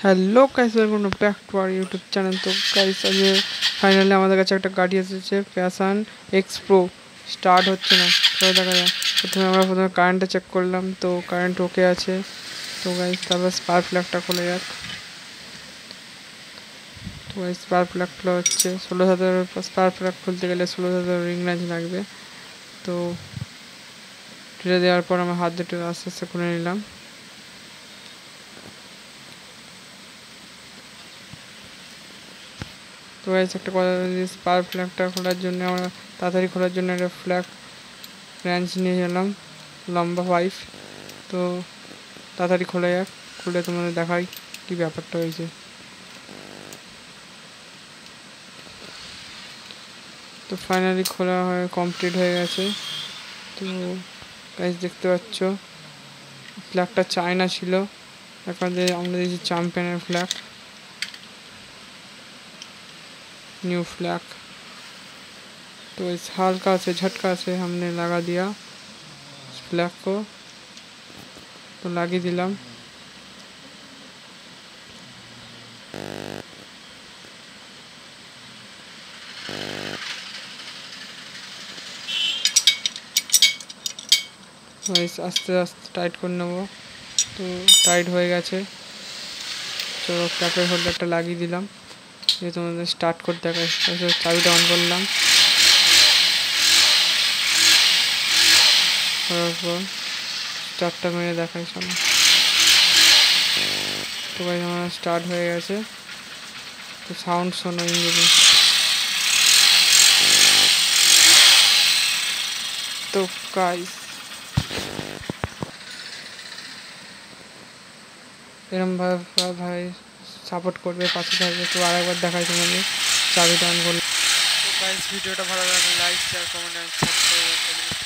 Hello guys, welcome back to our YouTube channel. তো guys, আজকে finally আমাদের কাছে একটা গাড়ি এসেছে, প্যাশন এক্স প্রো। স্টার্ট হচ্ছে না, চলো দেখা যাক। প্রথমে কারেন্টটা চেক করলাম, তো কারেন্ট ওকে আছে। তো গাইস তারপর স্পার্ক প্লাগটা খুলে যাক। তো গাইস স্পার্ক প্লাগ খোলা হচ্ছে। 16,000 স্পার্ক প্লাগ খুলতে গেলে 16,000 রিং রেঞ্জ লাগবে। তো ঢেলে দেওয়ার পর আমার হাত দুটো আস্তে আস্তে খুলে নিলাম। তো গাইস একটা কথা, স্পার্ক প্লাগটা খোলার জন্য আমরা তাড়াতাড়ি খোলার জন্য একটা ফ্ল্যাগ রেঞ্জ নিয়ে এলাম, লম্বা পাইপ। তো তাড়াতাড়ি খোলা যাক, খুলে তোমাদের দেখাই কি ব্যাপারটা হয়েছে। তো ফাইনালি খোলা হয়ে কমপ্লিট হয়ে গেছে। তো গাইস দেখতে পাচ্ছ, ফ্ল্যাগটা চায়না ছিল, এখন আমরা দিয়েছি চ্যাম্পিয়নের ফ্ল্যাগ, न्यू फ्लैग। तो इस हल्का से झटका से हमने लगा दिया इस फ्लैग को। तो लगी दिलाम। আস্তে আস্তে টাইট করে নেব। তো টাইট হয়ে গেছে। তো ট্যাপের হোল্ডারটা লাগিয়ে দিলাম, দিয়ে তোমাদের স্টার্ট করতে দেখাই। চাবিটা অন করলাম, করার পর স্টার্টটা মেরে দেখাই শোনো। তো গাইস আমার স্টার্ট হয়ে গেছে। তো সাউন্ড শোনো ইঞ্জিনে। তো গাইস এরকম ভাই সাপোর্ট করবে, পাশে থাকবে। তো আরেকবার দেখাই তোমাদের, চাবিটা অন করলে। তো গাইস ভিডিওটা ভালো লাগলে লাইক শেয়ার কমেন্ট সাবস্ক্রাইব।